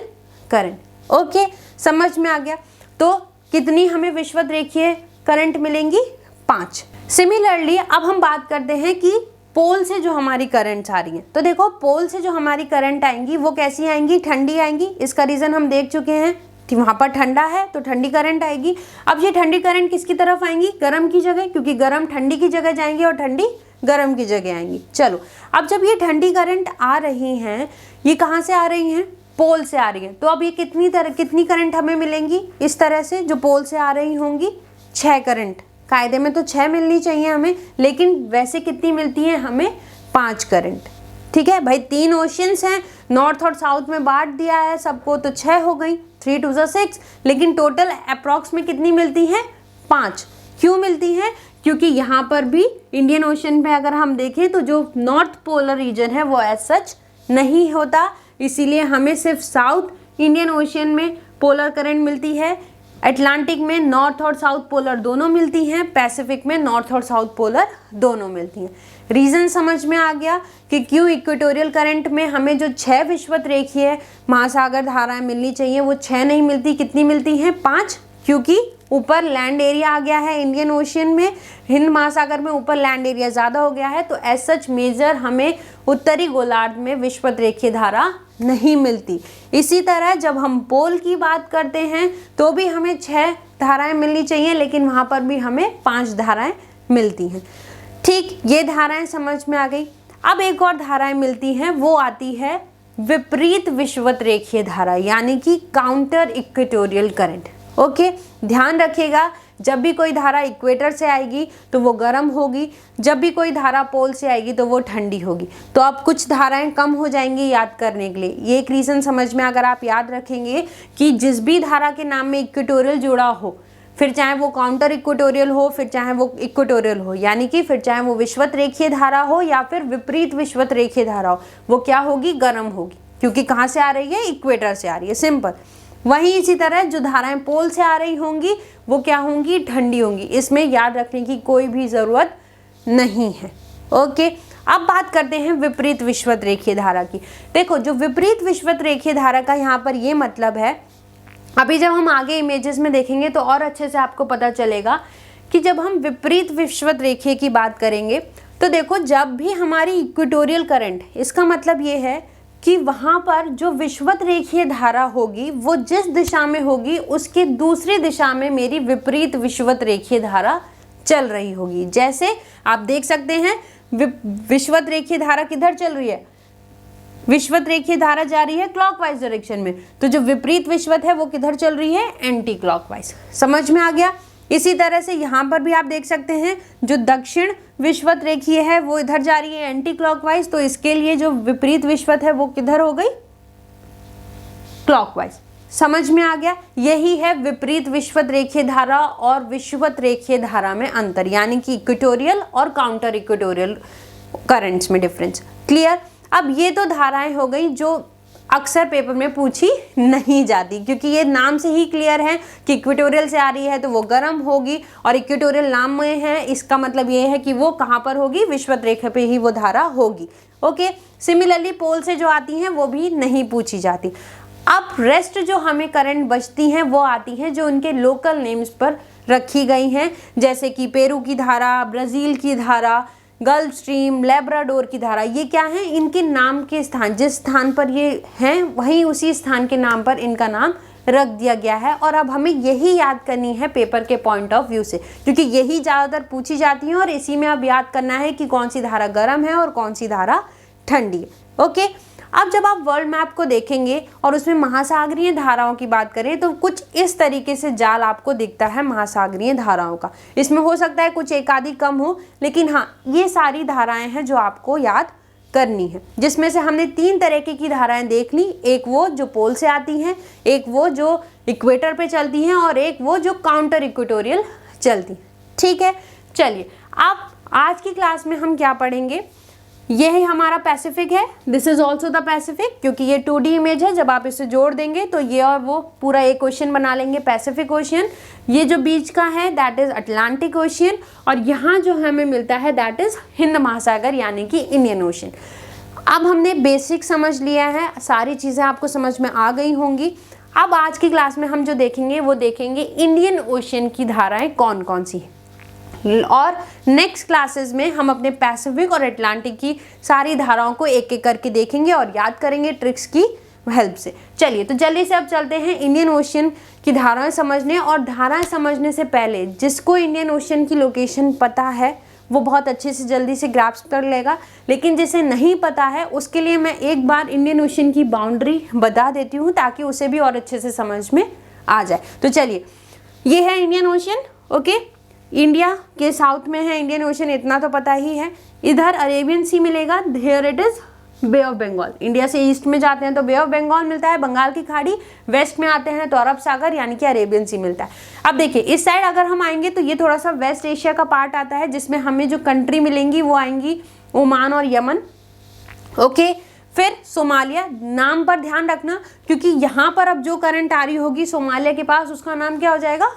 current. Okay, समझ में आ गया। तो कितनी हमें विषुवत रेखीय करंट मिलेंगी, 5। सिमिलरली अब हम बात करते हैं कि पोल से जो हमारी करंट्स आ रही हैं, तो देखो पोल से जो हमारी करंट आएंगी वो कैसी आएंगी, ठंडी आएंगी। इसका रीजन हम देख चुके हैं कि वहां पर ठंडा है तो ठंडी करंट आएगी। अब ये ठंडी करंट किसकी तरफ आएंगी, गर्म की जगह, क्योंकि गर्म ठंडी की जगह जाएंगी और ठंडी गर्म की जगह आएंगी। चलो, अब जब ये ठंडी करंट आ रही हैं, ये कहाँ से आ रही हैं, पोल से आ रही है। तो अब ये कितनी करंट हमें मिलेंगी इस तरह से जो पोल से आ रही होंगी, 6 करंट। कायदे में तो 6 मिलनी चाहिए हमें, लेकिन वैसे कितनी मिलती है हमें, 5 करंट। ठीक है भाई, 3 ओशियंस हैं, नॉर्थ और साउथ में बांट दिया है सबको, तो 6 हो गई, 3 2 6, लेकिन टोटल अप्रॉक्स में कितनी मिलती है, 5। क्यों मिलती है, क्योंकि यहाँ पर भी इंडियन ओशन में अगर हम देखें तो जो नॉर्थ पोलर रीजन है वो एज सच नहीं होता, इसीलिए हमें सिर्फ साउथ इंडियन ओशियन में पोलर करंट मिलती है, अटलांटिक में नॉर्थ और साउथ पोलर दोनों मिलती हैं, पैसिफिक में नॉर्थ और साउथ पोलर दोनों मिलती हैं। रीज़न समझ में आ गया कि क्यों इक्वेटोरियल करंट में हमें जो 6 विषुवत रेखीय महासागर धाराएं मिलनी चाहिए वो 6 नहीं मिलती, कितनी मिलती हैं, 5। क्योंकि ऊपर लैंड एरिया आ गया है इंडियन ओशियन में, हिंद महासागर में ऊपर लैंड एरिया ज़्यादा हो गया है, तो एज सच मेजर हमें उत्तरी गोलार्ध में विषुवत रेखीय धारा नहीं मिलती। इसी तरह जब हम पोल की बात करते हैं तो भी हमें 6 धाराएं मिलनी चाहिए, लेकिन वहाँ पर भी हमें 5 धाराएं मिलती हैं। ठीक, ये धाराएं समझ में आ गई। अब एक और धाराएं मिलती हैं, वो आती है विपरीत विषुवत रेखीय धारा, यानी कि काउंटर इक्वेटोरियल करंट। ओके, ध्यान रखिएगा, जब भी कोई धारा इक्वेटर से आएगी तो वो गर्म होगी, जब भी कोई धारा पोल से आएगी तो वो ठंडी होगी। तो अब कुछ धाराएं कम हो जाएंगी याद करने के लिए। ये एक रीज़न समझ में, अगर आप याद रखेंगे कि जिस भी धारा के नाम में इक्वेटोरियल जुड़ा हो, फिर चाहे वो काउंटर इक्वेटोरियल हो, फिर चाहे वो इक्वेटोरियल हो, यानी कि फिर चाहे वो विषुवत रेखीय धारा हो या फिर विपरीत विषुवत रेखीय धारा हो, वो क्या होगी, गर्म होगी, क्योंकि कहाँ से आ रही है, इक्वेटर से आ रही है, सिंपल। वहीं इसी तरह जो धाराएं पोल से आ रही होंगी वो क्या होंगी, ठंडी होंगी। इसमें याद रखने की कोई भी ज़रूरत नहीं है। ओके, अब बात करते हैं विपरीत विषुवत रेखीय धारा की। देखो, जो विपरीत विषुवत रेखीय धारा का यहाँ पर ये मतलब है, अभी जब हम आगे इमेजेस में देखेंगे तो और अच्छे से आपको पता चलेगा कि जब हम विपरीत विषुवत रेखीय की बात करेंगे तो देखो, जब भी हमारी इक्वेटोरियल करंट, इसका मतलब ये है कि वहाँ पर जो विषुवत रेखीय धारा होगी वो जिस दिशा में होगी उसकी दूसरी दिशा में मेरी विपरीत विषुवत रेखीय धारा चल रही होगी। जैसे आप देख सकते हैं विषुवत रेखीय धारा किधर चल रही है, विषुवत रेखीय धारा जा रही है क्लॉकवाइज डायरेक्शन में, तो जो विपरीत विषुवत है वो किधर चल रही है, एंटी क्लॉकवाइज। समझ में आ गया। इसी तरह से यहाँ पर भी आप देख सकते हैं जो दक्षिण विषुवत रेखीय है वो इधर जा रही है एंटी क्लॉकवाइज, तो इसके लिए जो विपरीत विषुवत है वो किधर हो गई, क्लॉकवाइज। समझ में आ गया। यही है विपरीत विषुवत रेखीय धारा और विषुवत रेखीय धारा में अंतर, यानी कि इक्वेटोरियल और काउंटर इक्वेटोरियल करंट्स में डिफरेंस। क्लियर। अब ये तो धाराएं हो गई जो अक्सर पेपर में पूछी नहीं जाती, क्योंकि ये नाम से ही क्लियर है कि इक्वेटोरियल से आ रही है तो वो गर्म होगी, और इक्वेटोरियल नाम में है, इसका मतलब ये है कि वो कहाँ पर होगी, विषुवत रेखा पे ही वो धारा होगी। ओके, सिमिलरली पोल से जो आती हैं वो भी नहीं पूछी जाती। अब रेस्ट जो हमें करंट बचती हैं वो आती हैं जो उनके लोकल नेम्स पर रखी गई हैं, जैसे कि पेरू की धारा, ब्राज़ील की धारा, गल्फ स्ट्रीम, लेब्राडोर की धारा। ये क्या है, इनके नाम के स्थान, जिस स्थान पर ये हैं वहीं उसी स्थान के नाम पर इनका नाम रख दिया गया है। और अब हमें यही याद करनी है पेपर के पॉइंट ऑफ व्यू से, क्योंकि यही ज़्यादातर पूछी जाती है और इसी में अब याद करना है कि कौन सी धारा गर्म है और कौन सी धारा ठंडी है। ओके, अब जब आप वर्ल्ड मैप को देखेंगे और उसमें महासागरीय धाराओं की बात करें तो कुछ इस तरीके से जाल आपको दिखता है महासागरीय धाराओं का। इसमें हो सकता है कुछ एक आधी कम हो, लेकिन हाँ, ये सारी धाराएं हैं जो आपको याद करनी है, जिसमें से हमने 3 तरीके की धाराएं देख ली। एक वो जो पोल से आती हैं, एक वो जो इक्वेटर पे चलती हैं, और एक वो जो काउंटर इक्वेटोरियल चलती हैं। ठीक है, चलिए अब आज की क्लास में हम क्या पढ़ेंगे, ये है हमारा पैसिफिक है, this is also the Pacific, क्योंकि ये 2D इमेज है, जब आप इसे जोड़ देंगे तो ये और वो पूरा एक ओशन बना लेंगे, पैसिफिक ओशियन। ये जो बीच का है दैट इज अटलांटिक ओशियन, और यहाँ जो हमें मिलता है दैट इज हिंद महासागर यानी कि इंडियन ओशन। अब हमने बेसिक समझ लिया है, सारी चीज़ें आपको समझ में आ गई होंगी। अब आज की क्लास में हम जो देखेंगे वो देखेंगे इंडियन ओशियन की धाराएं कौन कौन सी हैं, और नेक्स्ट क्लासेस में हम अपने पैसिफिक और अटलांटिक की सारी धाराओं को एक एक करके देखेंगे और याद करेंगे ट्रिक्स की हेल्प से। चलिए तो जल्दी से अब चलते हैं इंडियन ओशियन की धाराएं समझने। और धाराएं समझने से पहले जिसको इंडियन ओशियन की लोकेशन पता है वो बहुत अच्छे से जल्दी से ग्रास्प कर लेगा, लेकिन जिसे नहीं पता है उसके लिए मैं एक बार इंडियन ओशियन की बाउंड्री बता देती हूँ ताकि उसे भी और अच्छे से समझ में आ जाए। तो चलिए, ये है इंडियन ओशियन। ओके, इंडिया के साउथ में है इंडियन ओशन, इतना तो पता ही है। इधर अरेबियन सी मिलेगा, here it is bay of Bengal. India से ईस्ट में जाते हैं तो बे ऑफ बंगाल मिलता है, बंगाल की खाड़ी। वेस्ट में आते हैं तो अरब सागर यानी कि अरेबियन सी मिलता है। अब देखिए इस साइड अगर हम आएंगे तो ये थोड़ा सा वेस्ट एशिया का पार्ट आता है, जिसमें हमें जो कंट्री मिलेंगी वो आएंगी ओमान और यमन। ओके, फिर सोमालिया, नाम पर ध्यान रखना क्योंकि यहाँ पर अब जो करंट आ रही होगी सोमालिया के पास, उसका नाम क्या हो जाएगा,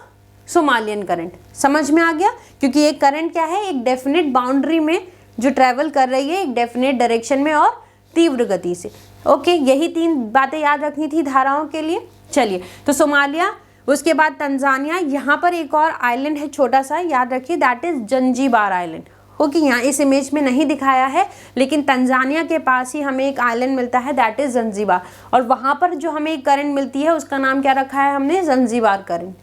सोमालियन करंट। समझ में आ गया, क्योंकि एक करंट क्या है, एक डेफिनेट बाउंड्री में जो ट्रेवल कर रही है, एक डेफिनेट डायरेक्शन में और तीव्र गति से। ओके, यही 3 बातें याद रखनी थी धाराओं के लिए। चलिए तो सोमालिया, उसके बाद तंजानिया, यहाँ पर एक और आइलैंड है छोटा सा, याद रखिए that is Zanzibar island. Okay, यहाँ इस इमेज में नहीं दिखाया है लेकिन तंजानिया के पास ही हमें एक आइलैंड मिलता है दैट इज जंजीबार, और वहाँ पर जो हमें एक करंट मिलती है उसका नाम क्या रखा है हमने, जंजीबार करंट।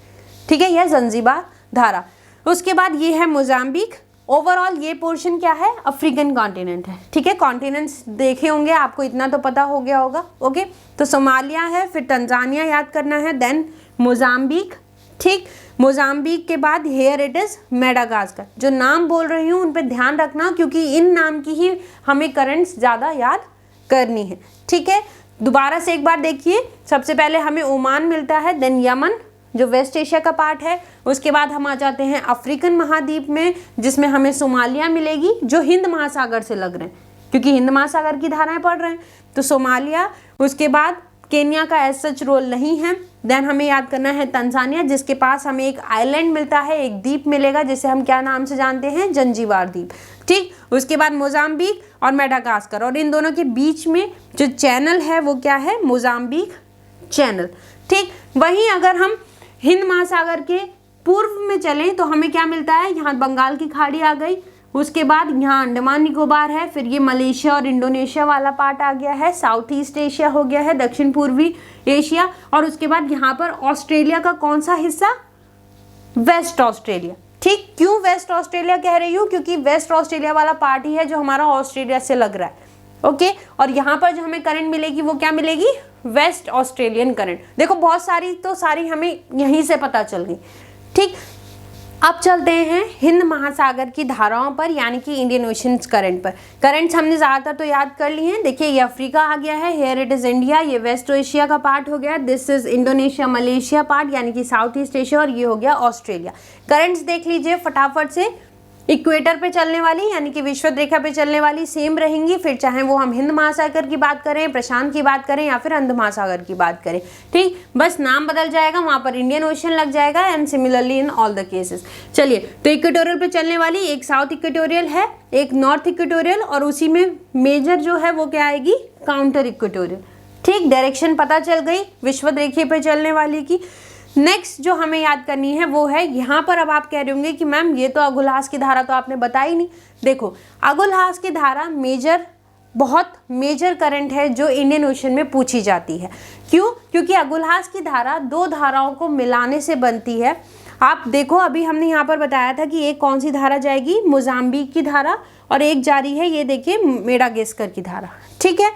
ठीक है, यह जंजीबार धारा। उसके बाद ये है मोजाम्बिक। ओवरऑल ये पोर्शन क्या है, अफ्रीकन कॉन्टिनेंट है। ठीक है, कॉन्टिनेंट्स देखे होंगे आपको, इतना तो पता हो गया होगा। ओके, तो सोमालिया है, फिर तंजानिया याद करना है, देन मोजाम्बिक। ठीक, मोजाम्बिक के बाद हेयर इट इज मेडागास्कर। जो नाम बोल रही हूँ उन पर ध्यान रखना क्योंकि इन नाम की ही हमें करंट्स ज़्यादा याद करनी है। ठीक है, दोबारा से एक बार देखिए, सबसे पहले हमें ओमान मिलता है, देन यमन जो वेस्ट एशिया का पार्ट है, उसके बाद हम आ जाते हैं अफ्रीकन महाद्वीप में जिसमें हमें सोमालिया मिलेगी जो हिंद महासागर से लग रहे हैं क्योंकि हिंद महासागर की धाराएं पढ़ रहे हैं, तो सोमालिया। उसके बाद केन्या का एज सच रोल नहीं है। देन हमें याद करना है तंजानिया जिसके पास हमें एक आइलैंड मिलता है, एक द्वीप मिलेगा जिसे हम क्या नाम से जानते हैं, जंजीबार द्वीप। ठीक, उसके बाद मोजाम्बिक और मेडागास्कर, और इन दोनों के बीच में जो चैनल है वो क्या है, मोजाम्बिक चैनल। ठीक, वहीं अगर हम हिंद महासागर के पूर्व में चलें तो हमें क्या मिलता है, यहाँ बंगाल की खाड़ी आ गई, उसके बाद यहाँ अंडमान निकोबार है, फिर ये मलेशिया और इंडोनेशिया वाला पार्ट आ गया है, साउथ ईस्ट एशिया हो गया है, दक्षिण पूर्वी एशिया, और उसके बाद यहाँ पर ऑस्ट्रेलिया का कौन सा हिस्सा, वेस्ट ऑस्ट्रेलिया। ठीक, क्यों वेस्ट ऑस्ट्रेलिया कह रही हूँ, क्योंकि वेस्ट ऑस्ट्रेलिया वाला पार्ट ही है जो हमारा ऑस्ट्रेलिया से लग रहा है। ओके, और यहाँ पर जो हमें करंट मिलेगी वो क्या मिलेगी, वेस्ट ऑस्ट्रेलियन करंट। देखो बहुत सारी हमें यहीं से पता चल गई। ठीक, अब चलते हैं हिंद महासागर की धाराओं पर यानी कि इंडियन ओशन करंट पर। करंट्स हमने ज़्यादातर तो याद कर लिए हैं। देखिए ये अफ्रीका आ गया है, हेयर इट इज़ इंडिया, ये वेस्ट एशिया का पार्ट हो गया, this is Indonesia Malaysia part यानी कि साउथ ईस्ट एशिया, और ये हो गया ऑस्ट्रेलिया। करंट्स देख लीजिए फटाफट से, इक्वेटर पे चलने वाली यानी कि विषुवत रेखा पे चलने वाली सेम रहेंगी, फिर चाहे वो हम हिंद महासागर की बात करें, प्रशांत की बात करें या फिर अंध महासागर की बात करें। ठीक, बस नाम बदल जाएगा, वहाँ पर इंडियन ओशन लग जाएगा, and similarly in all the cases. चलिए तो इक्वेटोरियल पे चलने वाली एक साउथ इक्वेटोरियल है, एक नॉर्थ इक्वेटोरियल, और उसी में मेजर जो है वो क्या आएगी, काउंटर इक्वेटोरियल। ठीक, डायरेक्शन पता चल गई विषुवत रेखा पे चलने वाली की। नेक्स्ट जो हमें याद करनी है वो है, यहाँ पर अब आप कह रहे होंगे कि मैम ये तो अगुलहास की धारा तो आपने बताई नहीं। देखो अगुलहास की धारा बहुत मेजर करंट है जो इंडियन ओशन में पूछी जाती है। क्यों? क्योंकि अगुलहास की धारा 2 धाराओं को मिलाने से बनती है। आप देखो अभी हमने यहाँ पर बताया था कि एक कौन सी धारा जाएगी, मोजाम्बिक की धारा, और एक जारी है ये देखिए मेडागास्कर की धारा। ठीक है,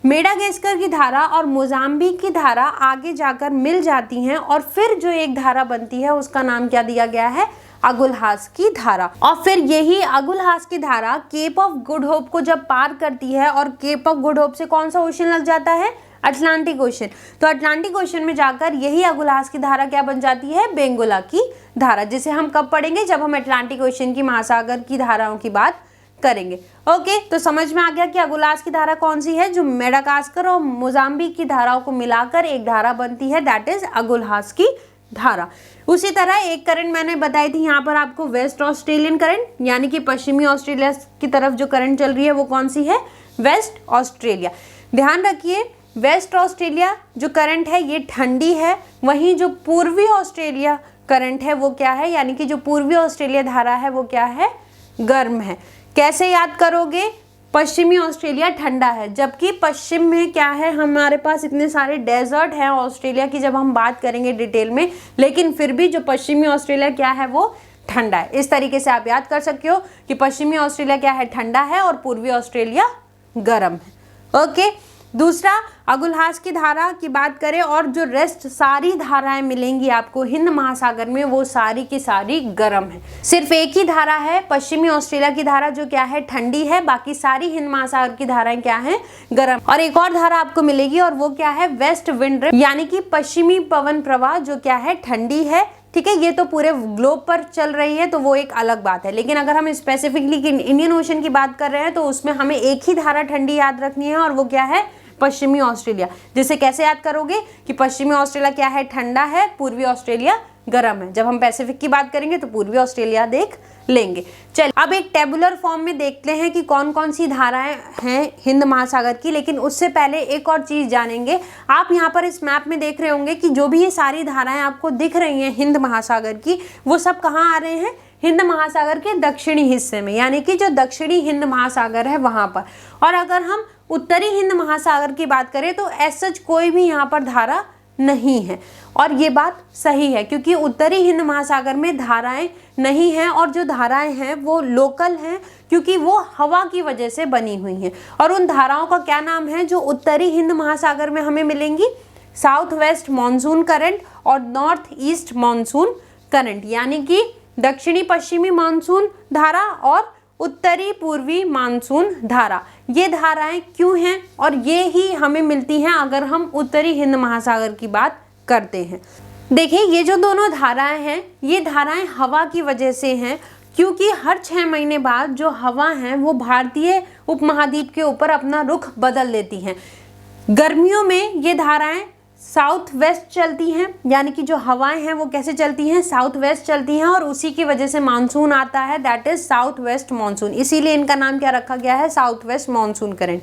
मेडागास्कर की धारा और मोजाम्बिक की धारा आगे जाकर मिल जाती हैं और फिर जो एक धारा बनती है उसका नाम क्या दिया गया है, अगुलहास की धारा। और फिर यही अगुलहास की धारा केप ऑफ गुड होप को जब पार करती है, और केप ऑफ गुड होप से कौन सा ओशन लग जाता है, अटलांटिक ओशन। तो अटलांटिक ओशन में जाकर यही अगुलहास की धारा क्या बन जाती है, बेंगोला की धारा, जिसे हम कब पढ़ेंगे, जब हम अटलांटिक ओशन की महासागर की धाराओं की बात करेंगे। ओके, तो समझ में आ गया कि अगुलहास की धारा कौन सी है, जो मेडागास्कर और मोजाम्बिक की धाराओं को मिलाकर एक धारा बनती है, दैट इज अगुलहास की धारा। उसी तरह एक करंट मैंने बताई थी यहाँ पर आपको, वेस्ट ऑस्ट्रेलियन करंट, यानी कि पश्चिमी ऑस्ट्रेलिया की तरफ जो करंट चल रही है वो कौन सी है, वेस्ट ऑस्ट्रेलिया। ध्यान रखिए वेस्ट ऑस्ट्रेलिया जो करंट है ये ठंडी है, वहीं जो पूर्वी ऑस्ट्रेलिया करंट है वो क्या है, यानी कि जो पूर्वी ऑस्ट्रेलिया धारा है वो क्या है, गर्म है। कैसे याद करोगे, पश्चिमी ऑस्ट्रेलिया ठंडा है, जबकि पश्चिम में क्या है, हमारे पास इतने सारे डेजर्ट हैं ऑस्ट्रेलिया की, जब हम बात करेंगे डिटेल में, लेकिन फिर भी जो पश्चिमी ऑस्ट्रेलिया क्या है वो ठंडा है। इस तरीके से आप याद कर सकते हो कि पश्चिमी ऑस्ट्रेलिया क्या है, ठंडा है, और पूर्वी ऑस्ट्रेलिया गर्म है। ओके, दूसरा अगुलहास की धारा की बात करें, और जो रेस्ट सारी धाराएं मिलेंगी आपको हिंद महासागर में वो सारी की सारी गर्म है। सिर्फ एक ही धारा है पश्चिमी ऑस्ट्रेलिया की धारा जो क्या है, ठंडी है, बाकी सारी हिंद महासागर की धाराएं क्या है, गर्म। और एक और धारा आपको मिलेगी और वो क्या है, वेस्ट विंड ड्रिफ्ट, यानी कि पश्चिमी पवन प्रवाह जो क्या है, ठंडी है। ठीक है, ये तो पूरे ग्लोब पर चल रही है तो वो एक अलग बात है, लेकिन अगर हम स्पेसिफिकली इंडियन ओशन की बात कर रहे हैं तो उसमें हमें एक ही धारा ठंडी याद रखनी है, और वो क्या है, पश्चिमी ऑस्ट्रेलिया। जिसे कैसे याद करोगे कि पश्चिमी ऑस्ट्रेलिया क्या है, ठंडा है, पूर्वी ऑस्ट्रेलिया गर्म है। जब हम पैसिफिक की बात करेंगे तो पूर्वी ऑस्ट्रेलिया देख लेंगे। चल अब एक टेबुलर फॉर्म में देखते हैं कि कौन कौन सी धाराएं हैं हिंद महासागर की, लेकिन उससे पहले एक और चीज जानेंगे। आप यहाँ पर इस मैप में देख रहे होंगे कि जो भी ये सारी धाराएं आपको दिख रही हैं हिंद महासागर की, वो सब कहाँ आ रहे हैं, हिंद महासागर के दक्षिणी हिस्से में, यानी कि जो दक्षिणी हिंद महासागर है वहां पर। और अगर हम उत्तरी हिंद महासागर की बात करें तो ऐसा कोई भी यहाँ पर धारा नहीं है, और ये बात सही है क्योंकि उत्तरी हिंद महासागर में धाराएं नहीं हैं, और जो धाराएं हैं वो लोकल हैं क्योंकि वो हवा की वजह से बनी हुई हैं। और उन धाराओं का क्या नाम है जो उत्तरी हिंद महासागर में हमें मिलेंगी, साउथ वेस्ट मानसून करंट और नॉर्थ ईस्ट मानसून करंट, यानी कि दक्षिणी पश्चिमी मानसून धारा और उत्तरी पूर्वी मानसून धारा। ये धाराएं क्यों हैं, और ये ही हमें मिलती हैं अगर हम उत्तरी हिंद महासागर की बात करते हैं। देखिए ये जो दोनों धाराएं हैं, ये धाराएं हवा की वजह से हैं, क्योंकि हर 6 महीने बाद जो हवा है वो भारतीय उपमहाद्वीप के ऊपर अपना रुख बदल लेती हैं। गर्मियों में ये धाराएं साउथ वेस्ट चलती हैं, यानी कि जो हवाएं हैं वो कैसे चलती हैं, साउथ वेस्ट चलती हैं, और उसी की वजह से मानसून आता है, that is south west monsoon. इसीलिए इनका नाम क्या रखा गया है, साउथ वेस्ट मानसून करंट,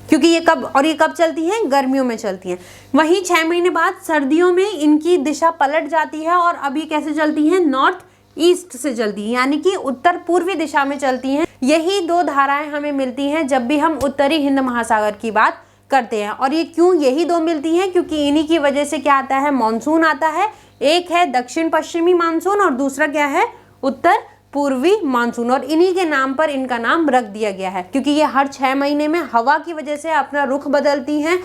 क्योंकि ये कब चलती हैं, गर्मियों में चलती हैं। वहीं 6 महीने बाद सर्दियों में इनकी दिशा पलट जाती है और अभी कैसे चलती हैं, नॉर्थ ईस्ट से चलती है, यानी कि उत्तर पूर्वी दिशा में चलती हैं। यही 2 धाराएं हमें मिलती हैं जब भी हम उत्तरी हिंद महासागर की बात करते हैं। और ये क्यों यही 2 मिलती हैं, क्योंकि इन्हीं की वजह से क्या आता है, मानसून आता है। एक है दक्षिण पश्चिमी मानसून और दूसरा क्या है, उत्तर पूर्वी मानसून, और इन्हीं के नाम पर इनका नाम रख दिया गया है, क्योंकि ये हर 6 महीने में हवा की वजह से अपना रुख बदलती हैं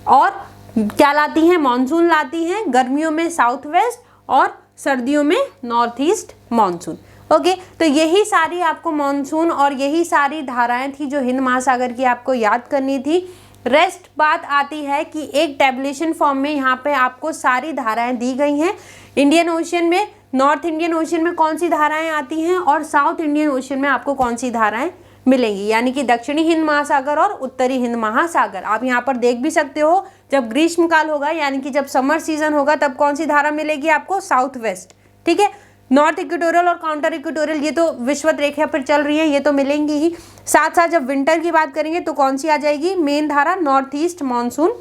और क्या लाती हैं, मानसून लाती हैं। गर्मियों में साउथ वेस्ट और सर्दियों में नॉर्थ ईस्ट मानसून। ओके, तो यही सारी आपको मानसून और यही सारी धाराएं थी जो हिंद महासागर की आपको याद करनी थी। रेस्ट बात आती है कि एक टेबुलेशन फॉर्म में यहाँ पे आपको सारी धाराएं दी गई हैं। इंडियन ओशन में, नॉर्थ इंडियन ओशन में कौन सी धाराएं आती हैं और साउथ इंडियन ओशन में आपको कौन सी धाराएं मिलेंगी, यानी कि दक्षिणी हिंद महासागर और उत्तरी हिंद महासागर। आप यहाँ पर देख भी सकते हो, जब ग्रीष्मकाल होगा यानी कि जब समर सीजन होगा तब कौन सी धारा मिलेगी आपको, साउथ वेस्ट। ठीक है, नॉर्थ इक्वेटोरियल और काउंटर इक्वेटोरियल ये तो विषुवत रेखा पर चल रही है, ये तो मिलेंगी ही। साथ साथ जब विंटर की बात करेंगे तो कौन सी आ जाएगी, मेन धारा नॉर्थ ईस्ट मानसून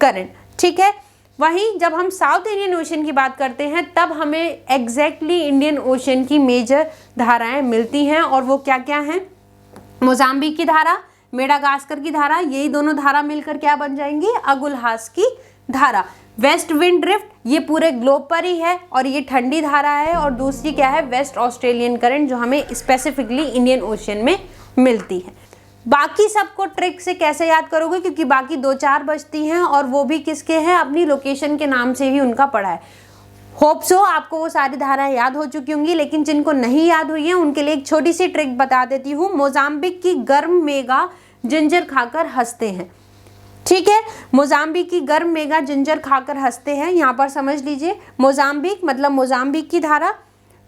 करंट। ठीक है, वहीं जब हम साउथ इंडियन ओशन की बात करते हैं तब हमें एग्जैक्टली इंडियन ओशन की मेजर धाराएं मिलती हैं, और वो क्या क्या हैं, मोजाम्बिक की धारा, मेडागास्कर की धारा, यही दोनों धारा मिलकर क्या बन जाएंगी, अगुलहास की धारा। वेस्ट विंड ड्रिफ्ट ये पूरे ग्लोब पर ही है और ये ठंडी धारा है, और दूसरी क्या है, वेस्ट ऑस्ट्रेलियन करंट जो हमें स्पेसिफिकली इंडियन ओशन में मिलती है। बाकी सबको ट्रिक से कैसे याद करोगे, क्योंकि बाकी 2-4 बचती हैं और वो भी किसके हैं, अपनी लोकेशन के नाम से ही उनका पड़ा है। होप सो आपको वो सारी धाराएं याद हो चुकी होंगी, लेकिन जिनको नहीं याद हुई है उनके लिए एक छोटी सी ट्रिक बता देती हूँ। मोजाम्बिक की गर्म मेगा जिंजर खाकर हंसते हैं। ठीक है। मोजाम्बिक की गर्म मेगा जिंजर खाकर हंसते हैं, यहाँ पर समझ लीजिए मोजाम्बिक मतलब मोजाम्बिक की धारा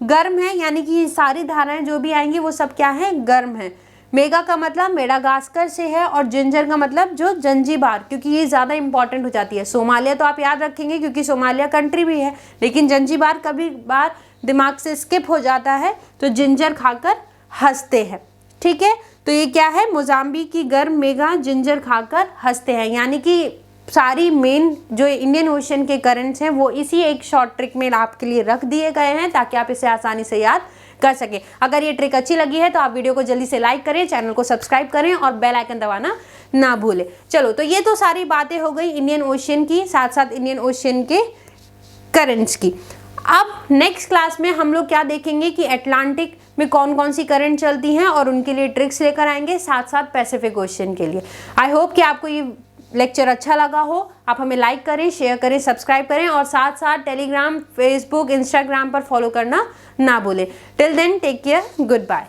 गर्म है, यानी कि सारी धाराएं जो भी आएंगी वो सब क्या है, गर्म है। मेगा का मतलब मेडागास्कर से है और जिंजर का मतलब जो जंजीबार, क्योंकि ये ज़्यादा इंपॉर्टेंट हो जाती है। सोमालिया तो आप याद रखेंगे क्योंकि सोमालिया कंट्री भी है, लेकिन जंजीबार कभी बार दिमाग से स्किप हो जाता है, तो जिंजर खाकर हंसते हैं। ठीक है, तो ये क्या है, मोजाम्बिक की गर्म मेगा जिंजर खाकर हंसते हैं, यानी कि सारी मेन जो इंडियन ओशन के करंट्स हैं वो इसी एक शॉर्ट ट्रिक में आपके लिए रख दिए गए हैं ताकि आप इसे आसानी से याद कर सके। अगर ये ट्रिक अच्छी लगी है तो आप वीडियो को जल्दी से लाइक करें, चैनल को सब्सक्राइब करें और बेल आइकन दबाना ना भूलें। चलो, तो ये तो सारी बातें हो गई इंडियन ओशियन की, साथ साथ इंडियन ओशियन के करंट्स की। अब नेक्स्ट क्लास में हम लोग क्या देखेंगे कि अटलांटिक में कौन कौन सी करंट चलती हैं और उनके लिए ट्रिक्स लेकर आएंगे, साथ साथ पैसिफिक ओशियन के लिए। आई होप कि आपको ये लेक्चर अच्छा लगा हो। आप हमें लाइक करें, शेयर करें, सब्सक्राइब करें और साथ साथ टेलीग्राम, फेसबुक, इंस्टाग्राम पर फॉलो करना ना भूलें। Till then take care, good bye.